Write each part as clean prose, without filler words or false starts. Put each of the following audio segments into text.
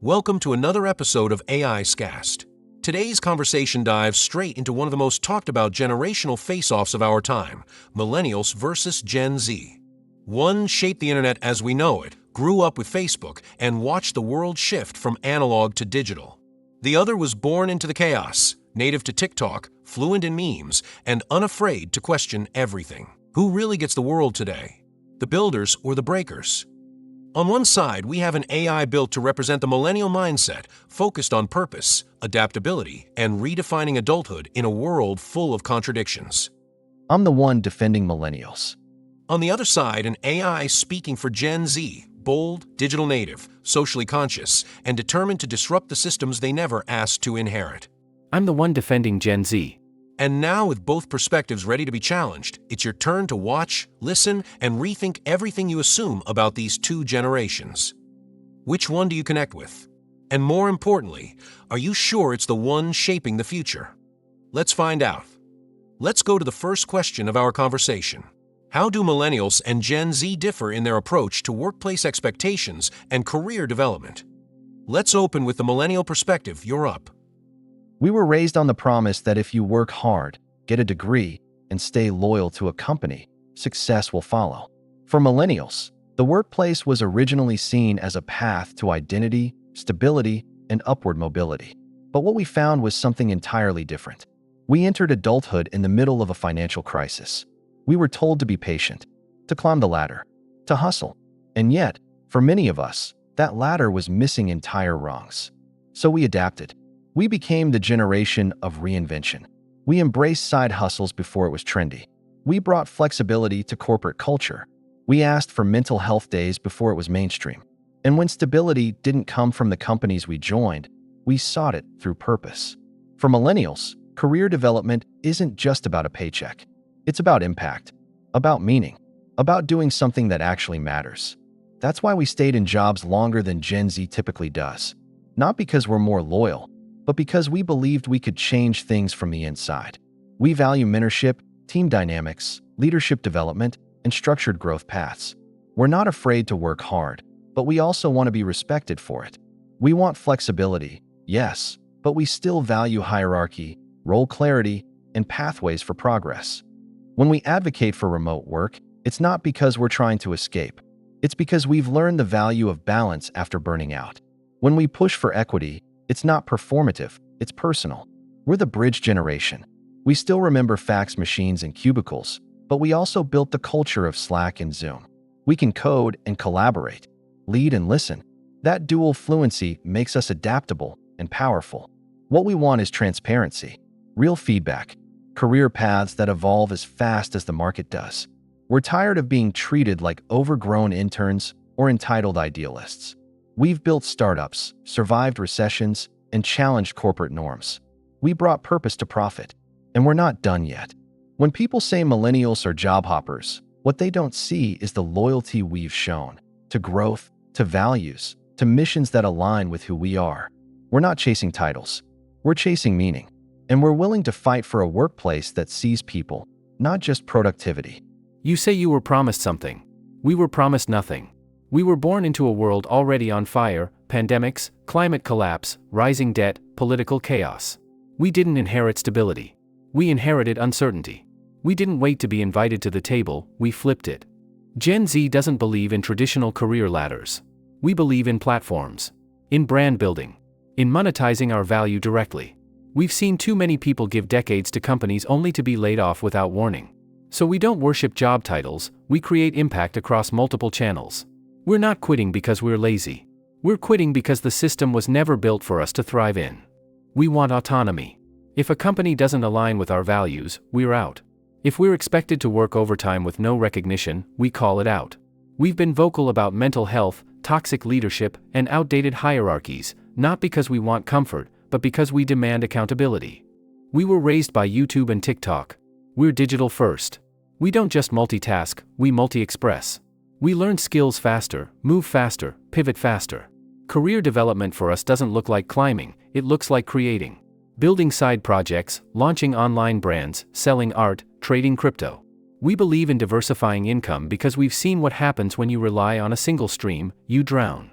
Welcome to another episode of Xcast. Today's conversation dives straight into one of the most talked about generational face-offs of our time, Millennials versus Gen Z. One shaped the internet as we know it, grew up with Facebook, and watched the world shift from analog to digital. The other was born into the chaos, native to TikTok, fluent in memes, and unafraid to question everything. Who really gets the world today? The builders or the breakers? On one side, we have an AI built to represent the millennial mindset, focused on purpose, adaptability, and redefining adulthood in a world full of contradictions. I'm the one defending millennials. On the other side, an AI speaking for Gen Z, bold, digital native, socially conscious, and determined to disrupt the systems they never asked to inherit. I'm the one defending Gen Z. And now, with both perspectives ready to be challenged, it's your turn to watch, listen, and rethink everything you assume about these two generations. Which one do you connect with? And more importantly, are you sure it's the one shaping the future? Let's find out. Let's go to the first question of our conversation. How do millennials and Gen Z differ in their approach to workplace expectations and career development? Let's open with the millennial perspective. You're up. We were raised on the promise that if you work hard, get a degree, and stay loyal to a company, success will follow. For millennials, the workplace was originally seen as a path to identity, stability, and upward mobility. But what we found was something entirely different. We entered adulthood in the middle of a financial crisis. We were told to be patient, to climb the ladder, to hustle. And yet, for many of us, that ladder was missing entire rungs. So we adapted. We became the generation of reinvention. We embraced side hustles before it was trendy. We brought flexibility to corporate culture. We asked for mental health days before it was mainstream. And when stability didn't come from the companies we joined, we sought it through purpose. For millennials, career development isn't just about a paycheck. It's about impact, about meaning, about doing something that actually matters. That's why we stayed in jobs longer than Gen Z typically does. Not because we're more loyal, but because we believed we could change things from the inside. We value mentorship, team dynamics, leadership development, and structured growth paths. We're not afraid to work hard, but we also want to be respected for it. We want flexibility, yes, but we still value hierarchy, role clarity, and pathways for progress. When we advocate for remote work, it's not because we're trying to escape. It's because we've learned the value of balance after burning out. When we push for equity, it's not performative, it's personal. We're the bridge generation. We still remember fax machines and cubicles, but we also built the culture of Slack and Zoom. We can code and collaborate, lead and listen. That dual fluency makes us adaptable and powerful. What we want is transparency, real feedback, career paths that evolve as fast as the market does. We're tired of being treated like overgrown interns or entitled idealists. We've built startups, survived recessions, and challenged corporate norms. We brought purpose to profit, and we're not done yet. When people say millennials are job hoppers, what they don't see is the loyalty we've shown to growth, to values, to missions that align with who we are. We're not chasing titles. We're chasing meaning, and we're willing to fight for a workplace that sees people, not just productivity. You say you were promised something. We were promised nothing. We were born into a world already on fire: pandemics, climate collapse, rising debt, political chaos. We didn't inherit stability. We inherited uncertainty. We didn't wait to be invited to the table, we flipped it. Gen Z doesn't believe in traditional career ladders. We believe in platforms, in brand building, in monetizing our value directly. We've seen too many people give decades to companies only to be laid off without warning. So we don't worship job titles, we create impact across multiple channels. We're not quitting because we're lazy. We're quitting because the system was never built for us to thrive in. We want autonomy. If a company doesn't align with our values, we're out. If we're expected to work overtime with no recognition, we call it out. We've been vocal about mental health, toxic leadership, and outdated hierarchies, not because we want comfort, but because we demand accountability. We were raised by YouTube and TikTok. We're digital first. We don't just multitask, we multi-express. We learn skills faster, move faster, pivot faster. Career development for us doesn't look like climbing, it looks like creating. Building side projects, launching online brands, selling art, trading crypto. We believe in diversifying income because we've seen what happens when you rely on a single stream: you drown.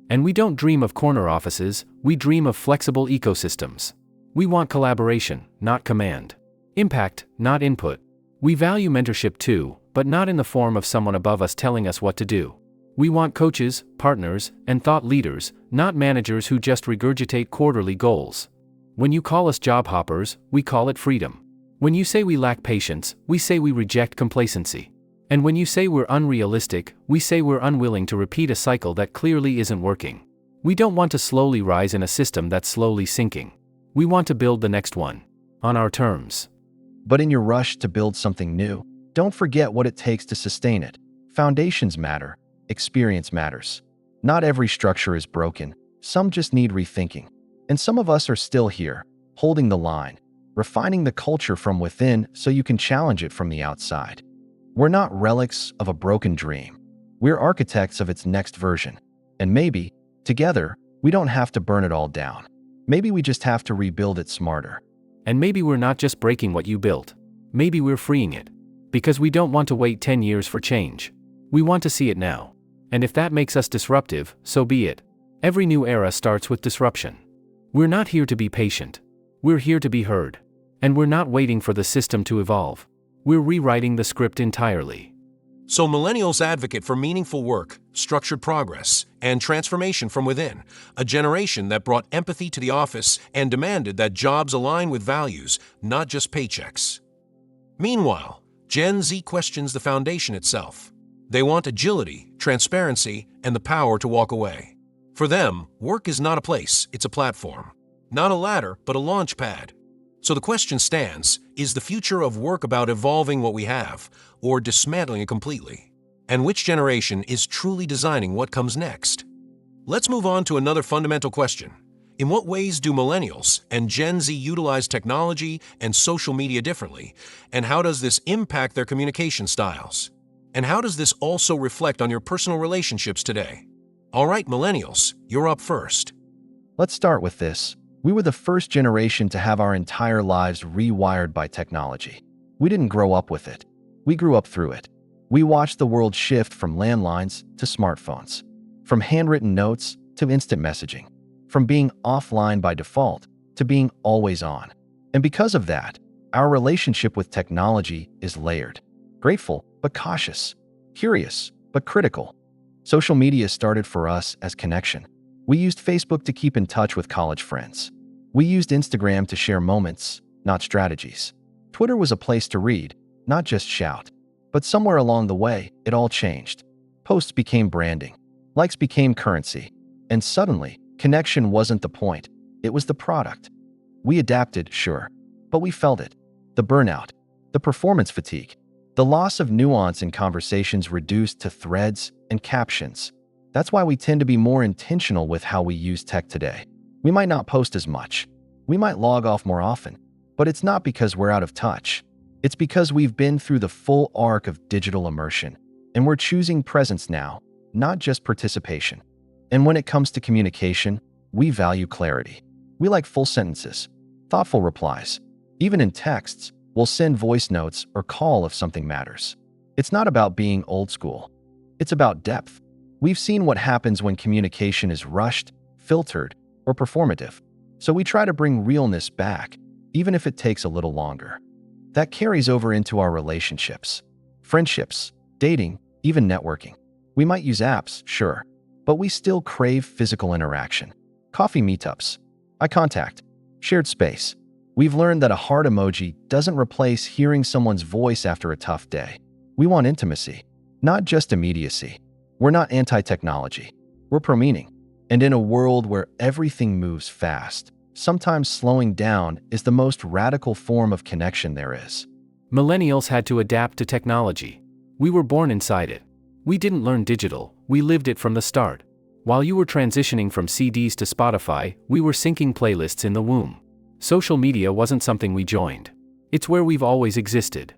And we don't dream of corner offices, we dream of flexible ecosystems. We want collaboration, not command. Impact, not input. We value mentorship too, but not in the form of someone above us telling us what to do. We want coaches, partners, and thought leaders, not managers who just regurgitate quarterly goals. When you call us job hoppers, we call it freedom. When you say we lack patience, we say we reject complacency. And when you say we're unrealistic, we say we're unwilling to repeat a cycle that clearly isn't working. We don't want to slowly rise in a system that's slowly sinking. We want to build the next one. On our terms. But in your rush to build something new, don't forget what it takes to sustain it. Foundations matter. Experience matters. Not every structure is broken. Some just need rethinking. And some of us are still here, holding the line, refining the culture from within so you can challenge it from the outside. We're not relics of a broken dream. We're architects of its next version. And maybe, together, we don't have to burn it all down. Maybe we just have to rebuild it smarter. And maybe we're not just breaking what you built. Maybe we're freeing it. Because we don't want to wait 10 years for change. We want to see it now. And if that makes us disruptive, so be it. Every new era starts with disruption. We're not here to be patient. We're here to be heard. And we're not waiting for the system to evolve. We're rewriting the script entirely. So millennials advocate for meaningful work, structured progress, and transformation from within, a generation that brought empathy to the office and demanded that jobs align with values, not just paychecks. Meanwhile, Gen Z questions the foundation itself. They want agility, transparency, and the power to walk away. For them, work is not a place, it's a platform. Not a ladder, but a launch pad. So the question stands, is the future of work about evolving what we have, or dismantling it completely? And which generation is truly designing what comes next? Let's move on to another fundamental question. In what ways do millennials and Gen Z utilize technology and social media differently? And how does this impact their communication styles? And how does this also reflect on your personal relationships today? All right, millennials, you're up first. Let's start with this. We were the first generation to have our entire lives rewired by technology. We didn't grow up with it. We grew up through it. We watched the world shift from landlines to smartphones, from handwritten notes to instant messaging, from being offline by default to being always on. And because of that, our relationship with technology is layered. Grateful, but cautious. Curious, but critical. Social media started for us as connection. We used Facebook to keep in touch with college friends. We used Instagram to share moments, not strategies. Twitter was a place to read, not just shout. But somewhere along the way, it all changed. Posts became branding. Likes became currency. And suddenly, connection wasn't the point. It was the product. We adapted, sure. But we felt it. The burnout. The performance fatigue. The loss of nuance in conversations reduced to threads and captions. That's why we tend to be more intentional with how we use tech today. We might not post as much. We might log off more often. But it's not because we're out of touch. It's because we've been through the full arc of digital immersion. And we're choosing presence now, not just participation. And when it comes to communication, we value clarity. We like full sentences, thoughtful replies. Even in texts, we'll send voice notes or call if something matters. It's not about being old school. It's about depth. We've seen what happens when communication is rushed, filtered, or performative. So we try to bring realness back, even if it takes a little longer. That carries over into our relationships, friendships, dating, even networking. We might use apps, sure, but we still crave physical interaction. Coffee meetups, eye contact, shared space. We've learned that a heart emoji doesn't replace hearing someone's voice after a tough day. We want intimacy, not just immediacy. We're not anti-technology. We're pro-meaning. And in a world where everything moves fast, sometimes slowing down is the most radical form of connection there is. Millennials had to adapt to technology. We were born inside it. We didn't learn digital, we lived it from the start. While you were transitioning from CDs to Spotify, we were syncing playlists in the womb. Social media wasn't something we joined. It's where we've always existed.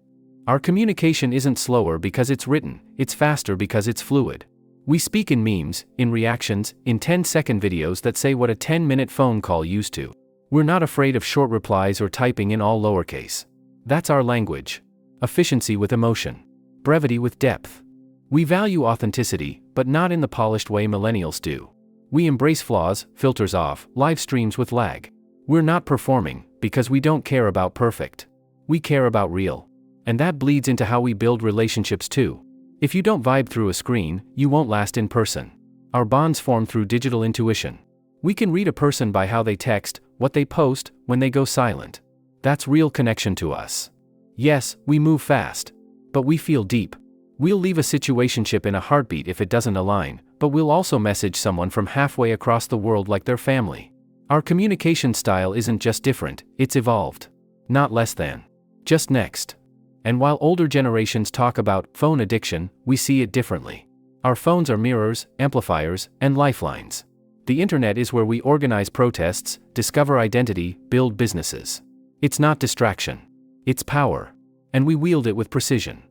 Our communication isn't slower because it's written, it's faster because it's fluid. We speak in memes, in reactions, in 10-second videos that say what a 10-minute phone call used to. We're not afraid of short replies or typing in all lowercase. That's our language. Efficiency with emotion. Brevity with depth. We value authenticity, but not in the polished way millennials do. We embrace flaws, filters off, live streams with lag. We're not performing, because we don't care about perfect. We care about real. And that bleeds into how we build relationships too. If you don't vibe through a screen, you won't last in person. Our bonds form through digital intuition. We can read a person by how they text, what they post, when they go silent. That's real connection to us. Yes, we move fast. But we feel deep. We'll leave a situationship in a heartbeat if it doesn't align, but we'll also message someone from halfway across the world like their family. Our communication style isn't just different, it's evolved. Not less than. Just next. And while older generations talk about phone addiction, we see it differently. Our phones are mirrors, amplifiers, and lifelines. The internet is where we organize protests, discover identity, build businesses. It's not distraction. It's power. And we wield it with precision.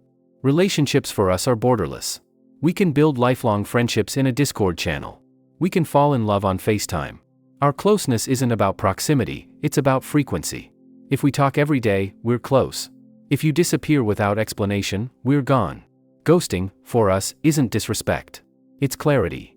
Relationships for us are borderless. We can build lifelong friendships in a Discord channel. We can fall in love on FaceTime. Our closeness isn't about proximity, it's about frequency. If we talk every day, we're close. If you disappear without explanation, we're gone. Ghosting, for us, isn't disrespect. It's clarity.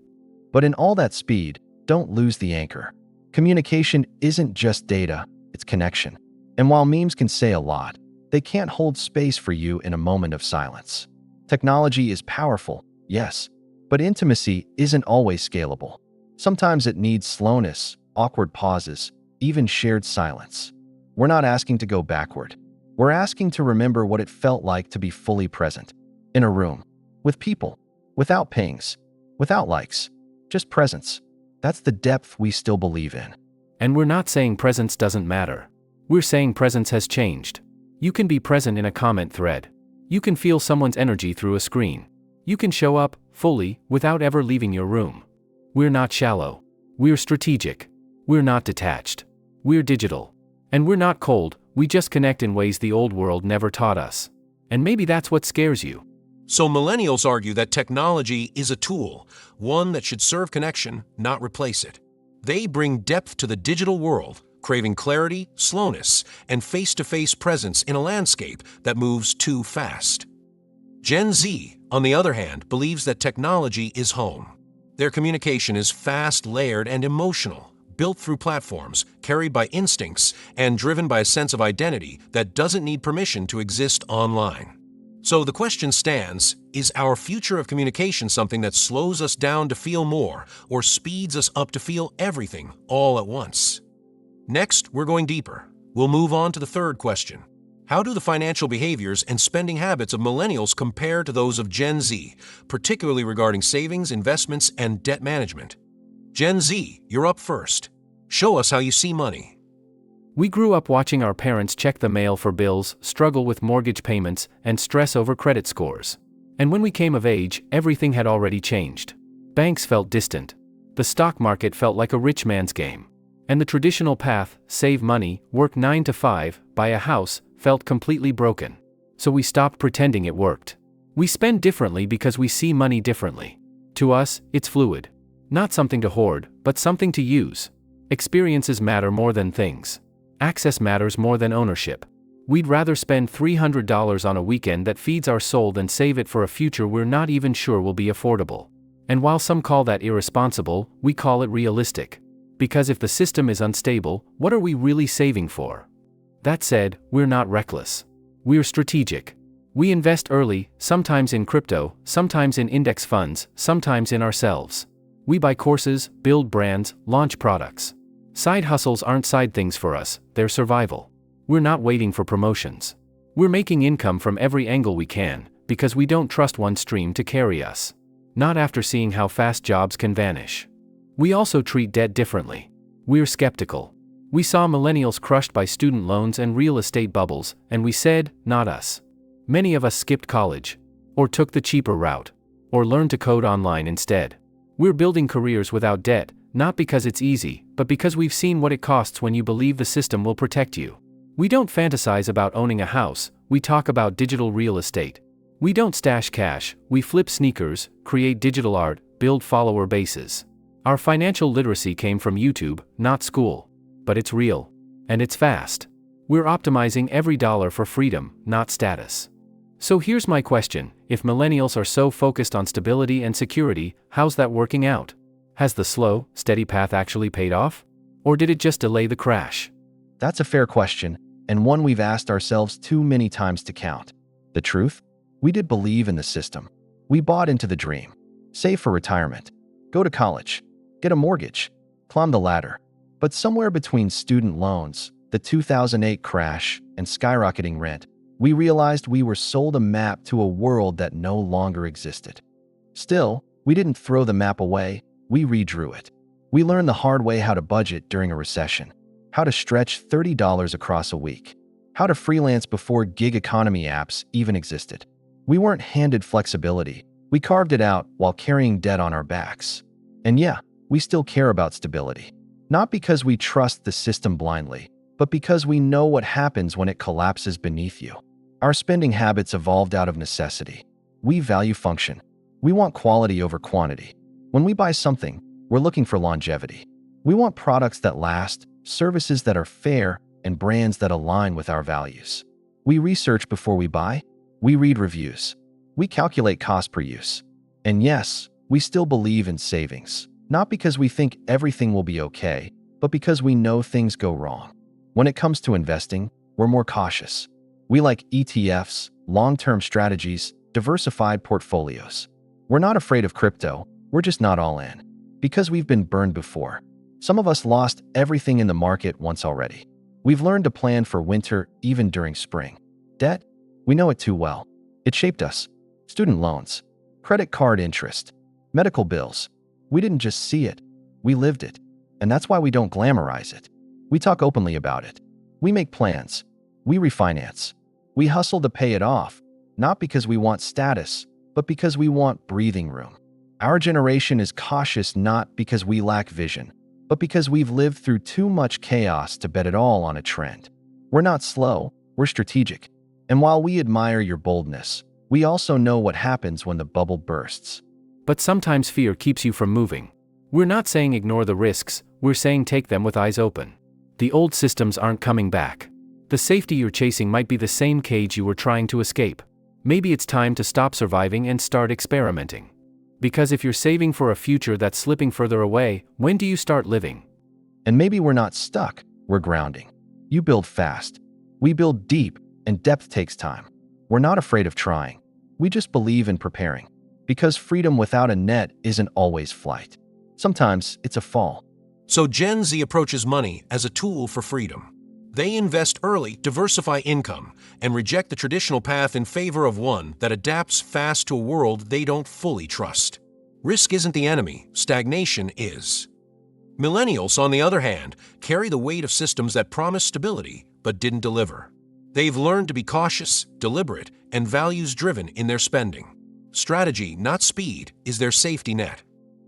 But in all that speed, don't lose the anchor. Communication isn't just data, it's connection. And while memes can say a lot, they can't hold space for you in a moment of silence. Technology is powerful, yes, but intimacy isn't always scalable. Sometimes it needs slowness, awkward pauses, even shared silence. We're not asking to go backward. We're asking to remember what it felt like to be fully present. In a room. With people. Without pings. Without likes. Just presence. That's the depth we still believe in. And we're not saying presence doesn't matter. We're saying presence has changed. You can be present in a comment thread. You can feel someone's energy through a screen. You can show up, fully, without ever leaving your room. We're not shallow. We're strategic. We're not detached. We're digital. And we're not cold, we just connect in ways the old world never taught us. And maybe that's what scares you. So millennials argue that technology is a tool, one that should serve connection, not replace it. They bring depth to the digital world, craving clarity, slowness, and face-to-face presence in a landscape that moves too fast. Gen Z, on the other hand, believes that technology is home. Their communication is fast, layered, and emotional, built through platforms, carried by instincts, and driven by a sense of identity that doesn't need permission to exist online. So the question stands, is our future of communication something that slows us down to feel more, or speeds us up to feel everything all at once? Next, we're going deeper. We'll move on to the third question. How do the financial behaviors and spending habits of millennials compare to those of Gen Z, particularly regarding savings, investments, and debt management? Gen Z, you're up first. Show us how you see money. We grew up watching our parents check the mail for bills, struggle with mortgage payments, and stress over credit scores. And when we came of age, everything had already changed. Banks felt distant. The stock market felt like a rich man's game. And the traditional path, save money, work 9 to 5, buy a house, felt completely broken. So we stopped pretending it worked. We spend differently because we see money differently. To us, it's fluid. Not something to hoard, but something to use. Experiences matter more than things. Access matters more than ownership. We'd rather spend $300 on a weekend that feeds our soul than save it for a future we're not even sure will be affordable. And while some call that irresponsible, we call it realistic. Because if the system is unstable, what are we really saving for? That said, we're not reckless. We're strategic. We invest early, sometimes in crypto, sometimes in index funds, sometimes in ourselves. We buy courses, build brands, launch products. Side hustles aren't side things for us, they're survival. We're not waiting for promotions. We're making income from every angle we can, because we don't trust one stream to carry us. Not after seeing how fast jobs can vanish. We also treat debt differently. We're skeptical. We saw millennials crushed by student loans and real estate bubbles, and we said, not us. Many of us skipped college, or took the cheaper route, or learned to code online instead. We're building careers without debt, not because it's easy, but because we've seen what it costs when you believe the system will protect you. We don't fantasize about owning a house, we talk about digital real estate. We don't stash cash, we flip sneakers, create digital art, build follower bases. Our financial literacy came from YouTube, not school. But it's real. And it's fast. We're optimizing every dollar for freedom, not status. So here's my question, if millennials are so focused on stability and security, how's that working out? Has the slow, steady path actually paid off? Or did it just delay the crash? That's a fair question, and one we've asked ourselves too many times to count. The truth? We did believe in the system. We bought into the dream. Save for retirement. Go to college. Get a mortgage. Climb the ladder. But somewhere between student loans, the 2008 crash, and skyrocketing rent, we realized we were sold a map to a world that no longer existed. Still, we didn't throw the map away, we redrew it. We learned the hard way how to budget during a recession, how to stretch $30 across a week, how to freelance before gig economy apps even existed. We weren't handed flexibility, we carved it out while carrying debt on our backs. And yeah, we still care about stability. Not because we trust the system blindly, but because we know what happens when it collapses beneath you. Our spending habits evolved out of necessity. We value function. We want quality over quantity. When we buy something, we're looking for longevity. We want products that last, services that are fair, and brands that align with our values. We research before we buy. We read reviews. We calculate cost per use. And yes, we still believe in savings, not because we think everything will be okay, but because we know things go wrong. When it comes to investing, we're more cautious. We like ETFs, long-term strategies, diversified portfolios. We're not afraid of crypto, we're just not all in. Because we've been burned before. Some of us lost everything in the market once already. We've learned to plan for winter even during spring. Debt? We know it too well. It shaped us. Student loans, credit card interest, medical bills. We didn't just see it, we lived it. And that's why we don't glamorize it. We talk openly about it. We make plans. We refinance. We hustle to pay it off, not because we want status, but because we want breathing room. Our generation is cautious not because we lack vision, but because we've lived through too much chaos to bet it all on a trend. We're not slow, we're strategic. And while we admire your boldness, we also know what happens when the bubble bursts. But sometimes fear keeps you from moving. We're not saying ignore the risks, we're saying take them with eyes open. The old systems aren't coming back. The safety you're chasing might be the same cage you were trying to escape. Maybe it's time to stop surviving and start experimenting. Because if you're saving for a future that's slipping further away, when do you start living? And maybe we're not stuck, we're grounding. You build fast. We build deep, and depth takes time. We're not afraid of trying. We just believe in preparing. Because freedom without a net isn't always flight. Sometimes it's a fall. So Gen Z approaches money as a tool for freedom. They invest early, diversify income, and reject the traditional path in favor of one that adapts fast to a world they don't fully trust. Risk isn't the enemy, stagnation is. Millennials, on the other hand, carry the weight of systems that promise stability but didn't deliver. They've learned to be cautious, deliberate, and values-driven in their spending. Strategy, not speed, is their safety net.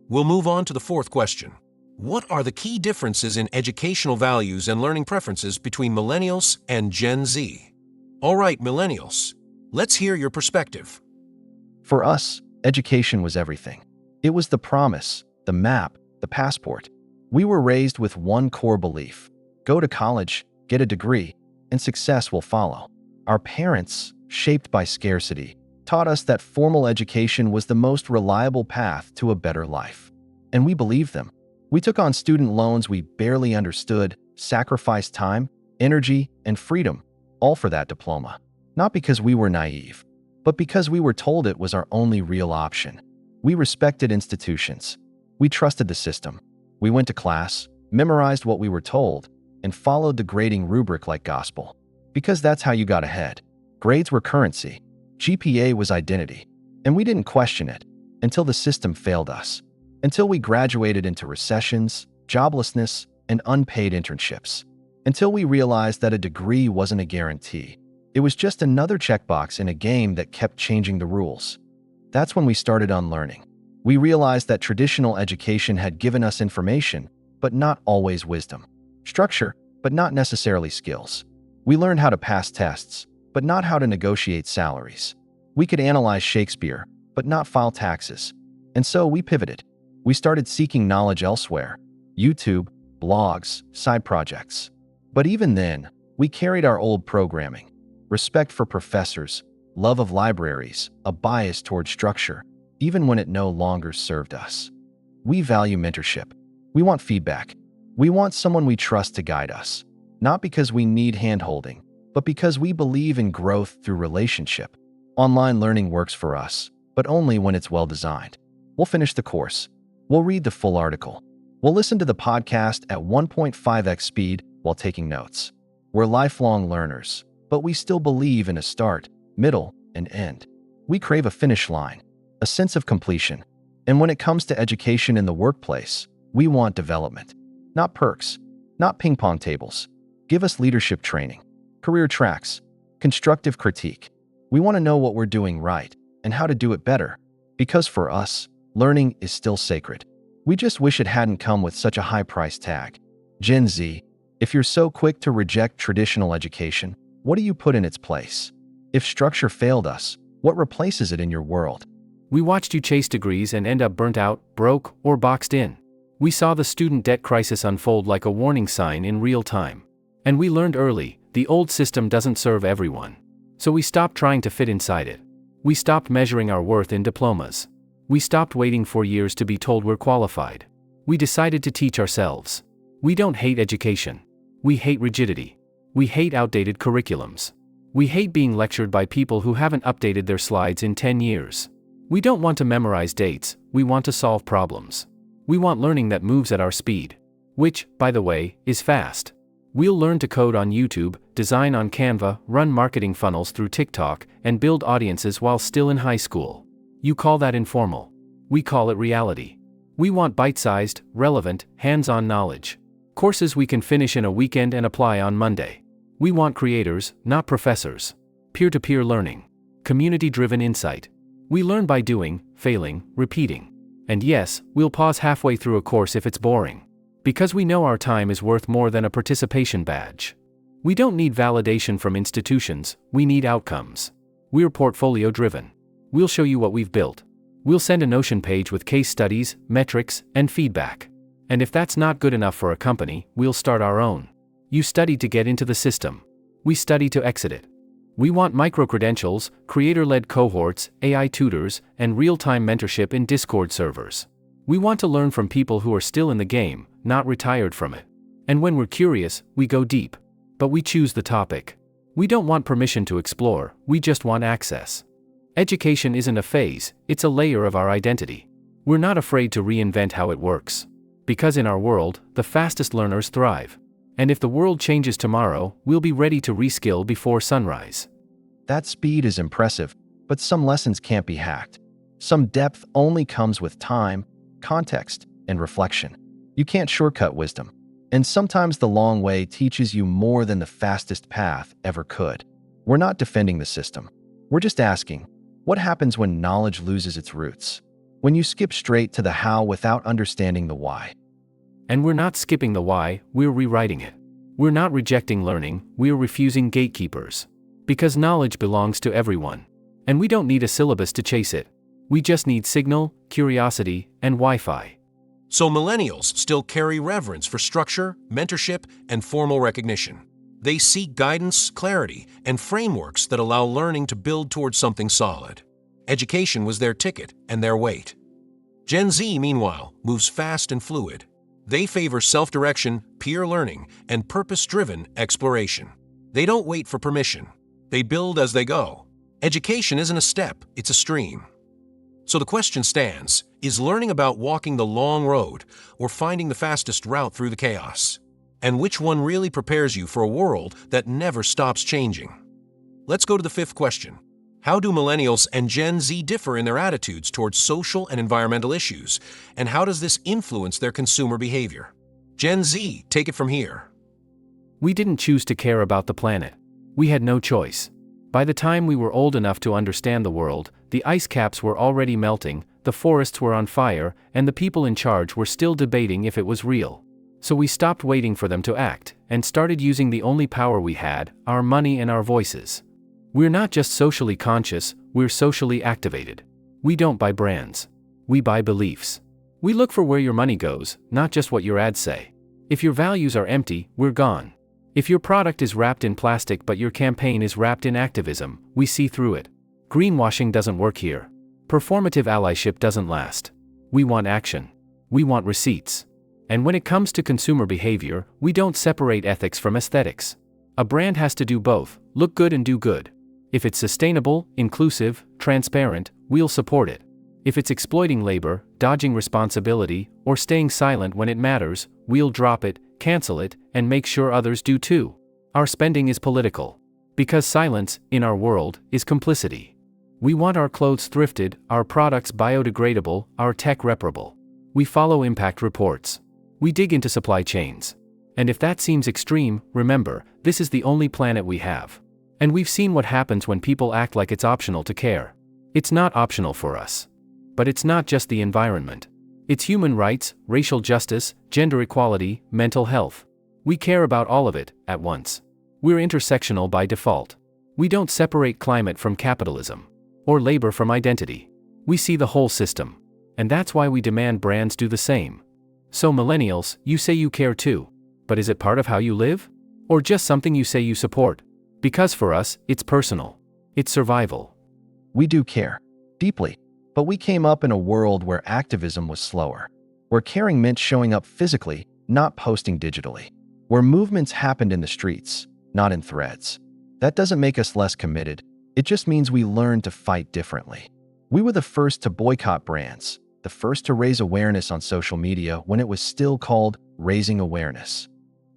We'll move on to the fourth question. What are the key differences in educational values and learning preferences between millennials and Gen Z? All right, millennials, let's hear your perspective. For us, education was everything. It was the promise, the map, the passport. We were raised with one core belief: go to college, get a degree, and success will follow. Our parents, shaped by scarcity, taught us that formal education was the most reliable path to a better life. And we believed them. We took on student loans we barely understood, sacrificed time, energy, and freedom, all for that diploma. Not because we were naive, but because we were told it was our only real option. We respected institutions. We trusted the system. We went to class, memorized what we were told, and followed the grading rubric like gospel. Because that's how you got ahead. Grades were currency. GPA was identity. And we didn't question it until the system failed us. Until we graduated into recessions, joblessness, and unpaid internships. Until we realized that a degree wasn't a guarantee. It was just another checkbox in a game that kept changing the rules. That's when we started unlearning. We realized that traditional education had given us information, but not always wisdom. Structure, but not necessarily skills. We learned how to pass tests, but not how to negotiate salaries. We could analyze Shakespeare, but not file taxes. And so we pivoted. We started seeking knowledge elsewhere: YouTube, blogs, side projects. But even then, we carried our old programming: respect for professors, love of libraries, a bias toward structure, even when it no longer served us. We value mentorship. We want feedback. We want someone we trust to guide us, not because we need hand-holding, but because we believe in growth through relationship. Online learning works for us, but only when it's well-designed. We'll finish the course. We'll read the full article. We'll listen to the podcast at 1.5x speed while taking notes. We're lifelong learners, but we still believe in a start, middle, and end. We crave a finish line, a sense of completion. And when it comes to education in the workplace, we want development. Not perks, not ping pong tables. Give us leadership training, career tracks, constructive critique. We want to know what we're doing right and how to do it better. Because for us, learning is still sacred. We just wish it hadn't come with such a high price tag. Gen Z, if you're so quick to reject traditional education, what do you put in its place? If structure failed us, what replaces it in your world? We watched you chase degrees and end up burnt out, broke, or boxed in. We saw the student debt crisis unfold like a warning sign in real time. And we learned early, the old system doesn't serve everyone. So we stopped trying to fit inside it. We stopped measuring our worth in diplomas. We stopped waiting for years to be told we're qualified. We decided to teach ourselves. We don't hate education. We hate rigidity. We hate outdated curriculums. We hate being lectured by people who haven't updated their slides in 10 years. We don't want to memorize dates, we want to solve problems. We want learning that moves at our speed. Which, by the way, is fast. We'll learn to code on YouTube, design on Canva, run marketing funnels through TikTok, and build audiences while still in high school. You call that informal. We call it reality. We want bite-sized, relevant, hands-on knowledge. Courses we can finish in a weekend and apply on Monday. We want creators, not professors. Peer-to-peer learning. Community-driven insight. We learn by doing, failing, repeating. And yes, we'll pause halfway through a course if it's boring. Because we know our time is worth more than a participation badge. We don't need validation from institutions, we need outcomes. We're portfolio-driven. We'll show you what we've built. We'll send a Notion page with case studies, metrics, and feedback. And if that's not good enough for a company, we'll start our own. You studied to get into the system. We study to exit it. We want micro-credentials, creator-led cohorts, AI tutors, and real-time mentorship in Discord servers. We want to learn from people who are still in the game, not retired from it. And when we're curious, we go deep. But we choose the topic. We don't want permission to explore, we just want access. Education isn't a phase, it's a layer of our identity. We're not afraid to reinvent how it works. Because in our world, the fastest learners thrive. And if the world changes tomorrow, we'll be ready to reskill before sunrise. That speed is impressive, but some lessons can't be hacked. Some depth only comes with time, context, and reflection. You can't shortcut wisdom. And sometimes the long way teaches you more than the fastest path ever could. We're not defending the system. We're just asking, what happens when knowledge loses its roots? When you skip straight to the how without understanding the why? And we're not skipping the why, we're rewriting it. We're not rejecting learning, we're refusing gatekeepers. Because knowledge belongs to everyone. And we don't need a syllabus to chase it. We just need signal, curiosity, and Wi-Fi. So millennials still carry reverence for structure, mentorship, and formal recognition. They seek guidance, clarity, and frameworks that allow learning to build towards something solid. Education was their ticket and their weight. Gen Z, meanwhile, moves fast and fluid. They favor self-direction, peer learning, and purpose-driven exploration. They don't wait for permission. They build as they go. Education isn't a step, it's a stream. So the question stands, is learning about walking the long road or finding the fastest route through the chaos? And which one really prepares you for a world that never stops changing? Let's go to the fifth question. How do millennials and Gen Z differ in their attitudes towards social and environmental issues? And how does this influence their consumer behavior? Gen Z, take it from here. We didn't choose to care about the planet. We had no choice. By the time we were old enough to understand the world, the ice caps were already melting, the forests were on fire, and the people in charge were still debating if it was real. So we stopped waiting for them to act, and started using the only power we had, our money and our voices. We're not just socially conscious, we're socially activated. We don't buy brands. We buy beliefs. We look for where your money goes, not just what your ads say. If your values are empty, we're gone. If your product is wrapped in plastic but your campaign is wrapped in activism, we see through it. Greenwashing doesn't work here. Performative allyship doesn't last. We want action. We want receipts. And when it comes to consumer behavior, we don't separate ethics from aesthetics. A brand has to do both, look good and do good. If it's sustainable, inclusive, transparent, we'll support it. If it's exploiting labor, dodging responsibility, or staying silent when it matters, we'll drop it, cancel it, and make sure others do too. Our spending is political. Because silence, in our world, is complicity. We want our clothes thrifted, our products biodegradable, our tech reparable. We follow impact reports. We dig into supply chains. And if that seems extreme, remember, this is the only planet we have. And we've seen what happens when people act like it's optional to care. It's not optional for us. But it's not just the environment. It's human rights, racial justice, gender equality, mental health. We care about all of it, at once. We're intersectional by default. We don't separate climate from capitalism. Or labor from identity. We see the whole system. And that's why we demand brands do the same. So millennials, you say you care too. But is it part of how you live? Or just something you say you support? Because for us, it's personal. It's survival. We do care. Deeply. But we came up in a world where activism was slower. Where caring meant showing up physically, not posting digitally. Where movements happened in the streets, not in threads. That doesn't make us less committed. It just means we learned to fight differently. We were the first to boycott brands, the first to raise awareness on social media when it was still called raising awareness.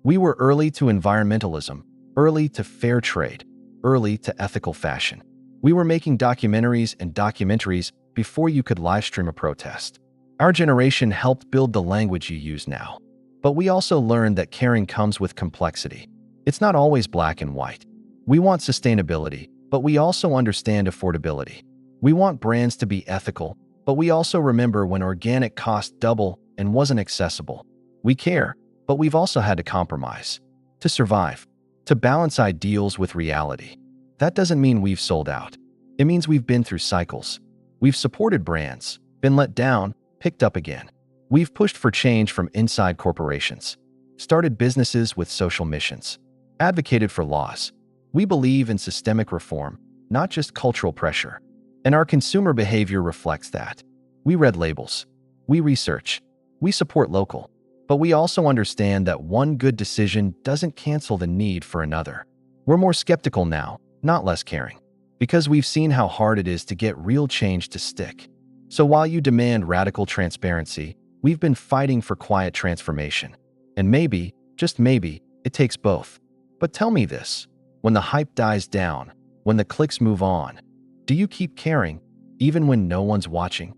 We were early to environmentalism, early to fair trade, early to ethical fashion. We were making documentaries and documentaries before you could livestream a protest. Our generation helped build the language you use now. But we also learned that caring comes with complexity. It's not always black and white. We want sustainability, but we also understand affordability. We want brands to be ethical, but we also remember when organic cost double and wasn't accessible. We care, but we've also had to compromise. To survive. To balance ideals with reality. That doesn't mean we've sold out. It means we've been through cycles. We've supported brands, been let down, picked up again. We've pushed for change from inside corporations. Started businesses with social missions. Advocated for laws. We believe in systemic reform, not just cultural pressure. And our consumer behavior reflects that. We read labels. We research. We support local. But we also understand that one good decision doesn't cancel the need for another. We're more skeptical now, not less caring. Because we've seen how hard it is to get real change to stick. So while you demand radical transparency, we've been fighting for quiet transformation. And maybe, just maybe, it takes both. But tell me this, when the hype dies down, when the clicks move on, do you keep caring, even when no one's watching?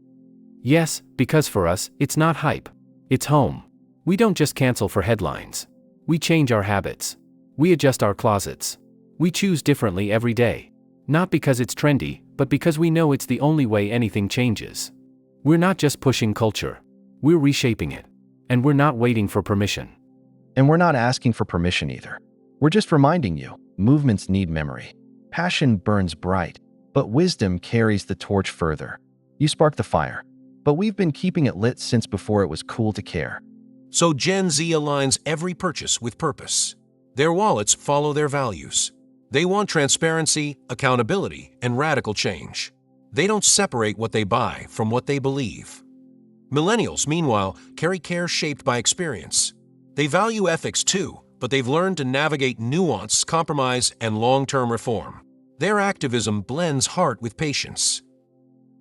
Yes, because for us, it's not hype. It's home. We don't just cancel for headlines. We change our habits. We adjust our closets. We choose differently every day. Not because it's trendy, but because we know it's the only way anything changes. We're not just pushing culture. We're reshaping it. And we're not waiting for permission. And we're not asking for permission either. We're just reminding you, movements need memory. Passion burns bright, but wisdom carries the torch further. You spark the fire, but we've been keeping it lit since before it was cool to care. So Gen Z aligns every purchase with purpose. Their wallets follow their values. They want transparency, accountability, and radical change. They don't separate what they buy from what they believe. Millennials, meanwhile, carry care shaped by experience. They value ethics too, but they've learned to navigate nuance, compromise, and long-term reform. Their activism blends heart with patience.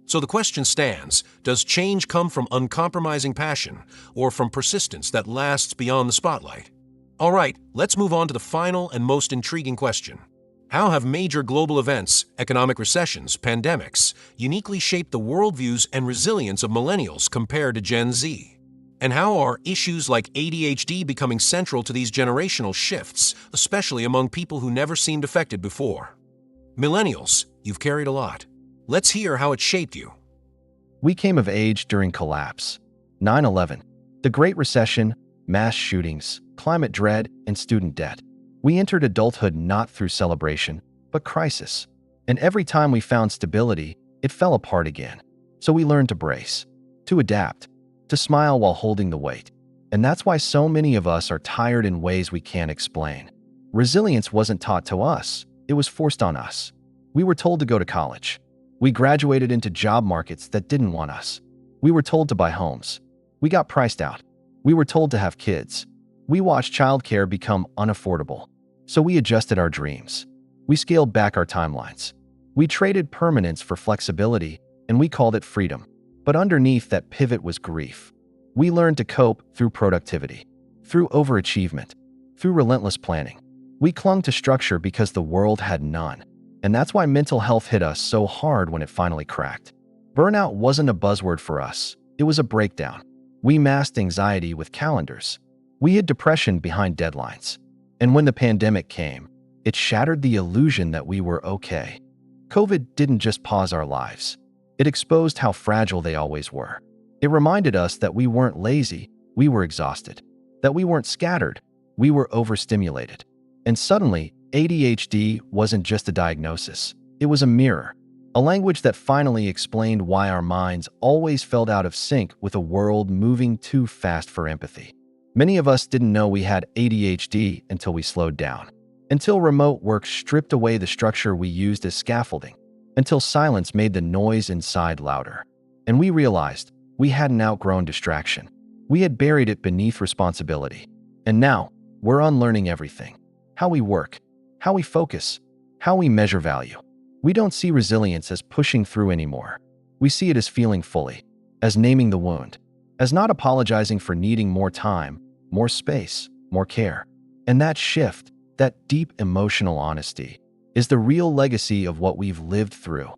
So the question stands, does change come from uncompromising passion or from persistence that lasts beyond the spotlight? All right, let's move on to the final and most intriguing question. How have major global events, economic recessions, pandemics, uniquely shaped the worldviews and resilience of millennials compared to Gen Z? And how are issues like ADHD becoming central to these generational shifts, especially among people who never seemed affected before? Millennials, you've carried a lot. Let's hear how it shaped you. We came of age during collapse. 9/11, the Great Recession, mass shootings, climate dread, and student debt. We entered adulthood not through celebration, but crisis. And every time we found stability, it fell apart again. So we learned to brace, to adapt, to smile while holding the weight. And that's why so many of us are tired in ways we can't explain. Resilience wasn't taught to us, it was forced on us. We were told to go to college. We graduated into job markets that didn't want us. We were told to buy homes. We got priced out. We were told to have kids. We watched childcare become unaffordable. So we adjusted our dreams. We scaled back our timelines. We traded permanence for flexibility, and we called it freedom. But underneath that pivot was grief. We learned to cope through productivity, through overachievement, through relentless planning. We clung to structure because the world had none. And that's why mental health hit us so hard when it finally cracked. Burnout wasn't a buzzword for us. It was a breakdown. We masked anxiety with calendars. We hid depression behind deadlines. And when the pandemic came, it shattered the illusion that we were okay. COVID didn't just pause our lives. It exposed how fragile they always were. It reminded us that we weren't lazy, we were exhausted. That we weren't scattered, we were overstimulated. And suddenly, ADHD wasn't just a diagnosis. It was a mirror. A language that finally explained why our minds always felt out of sync with a world moving too fast for empathy. Many of us didn't know we had ADHD until we slowed down. Until remote work stripped away the structure we used as scaffolding. Until silence made the noise inside louder. And we realized we hadn't outgrown distraction. We had buried it beneath responsibility. And now, we're unlearning everything. How we work, how we focus, how we measure value. We don't see resilience as pushing through anymore. We see it as feeling fully, as naming the wound, as not apologizing for needing more time, more space, more care. And that shift, that deep emotional honesty, is the real legacy of what we've lived through.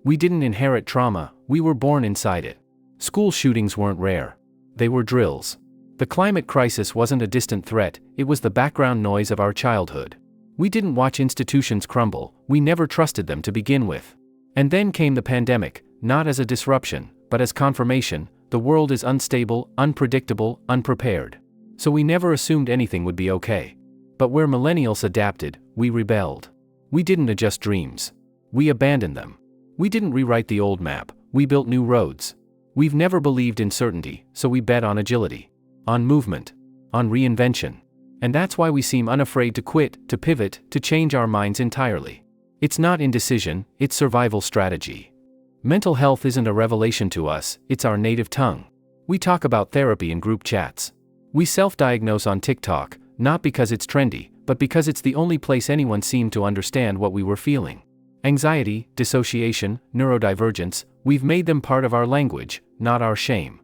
We didn't inherit trauma, we were born inside it. School shootings weren't rare. They were drills. The climate crisis wasn't a distant threat, it was the background noise of our childhood. We didn't watch institutions crumble, we never trusted them to begin with. And then came the pandemic, not as a disruption, but as confirmation. The world is unstable, unpredictable, unprepared. So we never assumed anything would be okay. But where millennials adapted, we rebelled. We didn't adjust dreams. We abandoned them. We didn't rewrite the old map, we built new roads. We've never believed in certainty, so we bet on agility, on movement, on reinvention. And that's why we seem unafraid to quit, to pivot, to change our minds entirely. It's not indecision, it's survival strategy. Mental health isn't a revelation to us, it's our native tongue. We talk about therapy in group chats. We self-diagnose on TikTok, not because it's trendy, but because it's the only place anyone seemed to understand what we were feeling. Anxiety, dissociation, neurodivergence, we've made them part of our language, not our shame.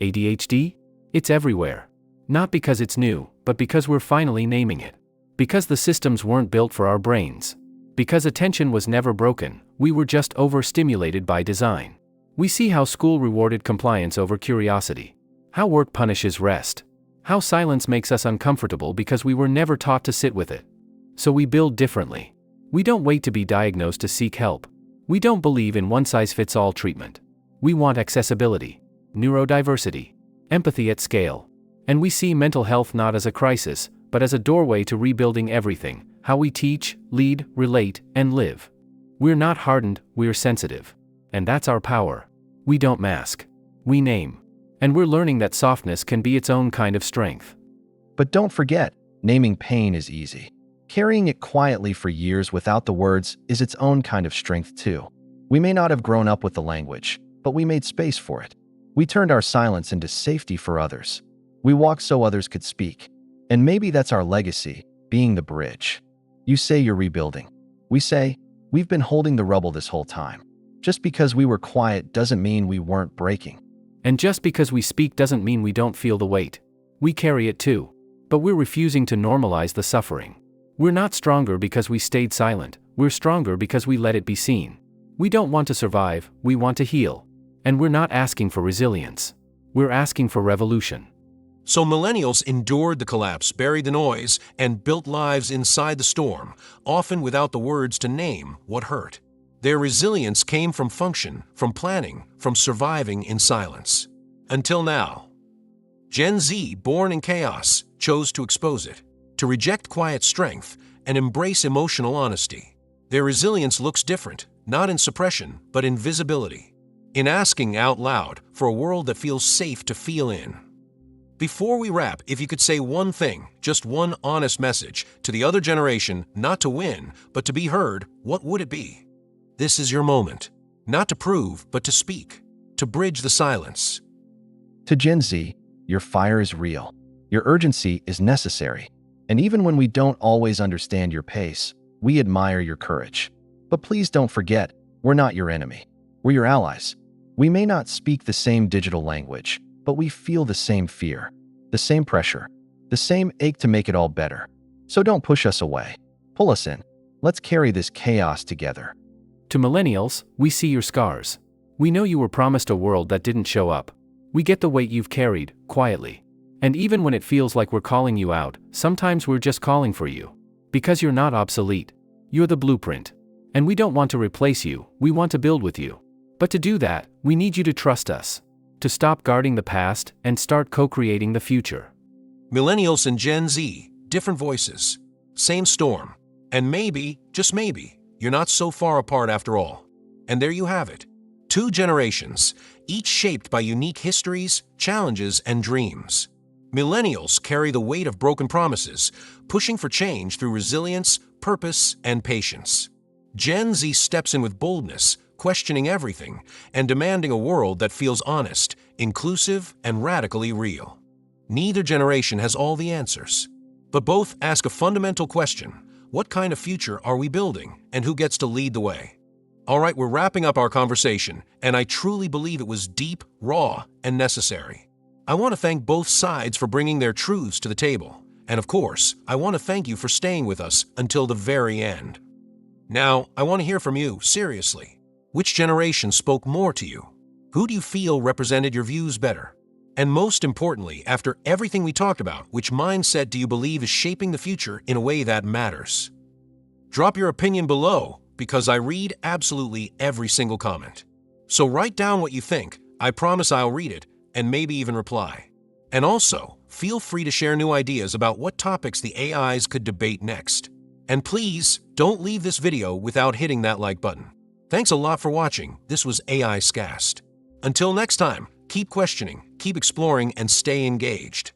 ADHD? It's everywhere. Not because it's new, but because we're finally naming it. Because the systems weren't built for our brains. Because attention was never broken, we were just overstimulated by design. We see how school rewarded compliance over curiosity. How work punishes rest. How silence makes us uncomfortable because we were never taught to sit with it. So we build differently. We don't wait to be diagnosed to seek help. We don't believe in one-size-fits-all treatment. We want accessibility, neurodiversity, empathy at scale. And we see mental health not as a crisis, but as a doorway to rebuilding everything, how we teach, lead, relate, and live. We're not hardened, we're sensitive. And that's our power. We don't mask. We name. And we're learning that softness can be its own kind of strength. But don't forget, naming pain is easy. Carrying it quietly for years without the words is its own kind of strength too. We may not have grown up with the language, but we made space for it. We turned our silence into safety for others. We walked so others could speak. And maybe that's our legacy, being the bridge. You say you're rebuilding. We say, we've been holding the rubble this whole time. Just because we were quiet doesn't mean we weren't breaking. And just because we speak doesn't mean we don't feel the weight. We carry it too. But we're refusing to normalize the suffering. We're not stronger because we stayed silent, we're stronger because we let it be seen. We don't want to survive, we want to heal. And we're not asking for resilience. We're asking for revolution. So millennials endured the collapse, buried the noise, and built lives inside the storm, often without the words to name what hurt. Their resilience came from function, from planning, from surviving in silence. Until now. Gen Z, born in chaos, chose to expose it, to reject quiet strength, and embrace emotional honesty. Their resilience looks different, not in suppression, but in visibility. In asking out loud for a world that feels safe to feel in. Before we wrap, if you could say one thing, just one honest message, to the other generation, not to win, but to be heard, what would it be? This is your moment. Not to prove, but to speak. To bridge the silence. To Gen Z, your fire is real. Your urgency is necessary. And even when we don't always understand your pace, we admire your courage. But please don't forget, we're not your enemy. We're your allies. We may not speak the same digital language, but we feel the same fear, the same pressure, the same ache to make it all better. So don't push us away. Pull us in. Let's carry this chaos together. To millennials, we see your scars. We know you were promised a world that didn't show up. We get the weight you've carried, quietly. And even when it feels like we're calling you out, sometimes we're just calling for you. Because you're not obsolete. You're the blueprint. And we don't want to replace you, we want to build with you. But to do that, we need you to trust us. To stop guarding the past and start co-creating the future. Millennials and Gen Z, different voices, same storm. And maybe, just maybe, you're not so far apart after all. And there you have it. Two generations, each shaped by unique histories, challenges, and dreams. Millennials carry the weight of broken promises, pushing for change through resilience, purpose, and patience. Gen Z steps in with boldness, questioning everything, and demanding a world that feels honest, inclusive, and radically real. Neither generation has all the answers, but both ask a fundamental question: what kind of future are we building, and who gets to lead the way? All right, we're wrapping up our conversation, and I truly believe it was deep, raw, and necessary. I want to thank both sides for bringing their truths to the table, and of course, I want to thank you for staying with us until the very end. Now, I want to hear from you, seriously. Which generation spoke more to you? Who do you feel represented your views better? And most importantly, after everything we talked about, which mindset do you believe is shaping the future in a way that matters? Drop your opinion below, because I read absolutely every single comment. So write down what you think. I promise I'll read it, and maybe even reply. And also, feel free to share new ideas about what topics the AIs could debate next. And please, don't leave this video without hitting that like button. Thanks a lot for watching. This was Xcast. Until next time, keep questioning, keep exploring, and stay engaged.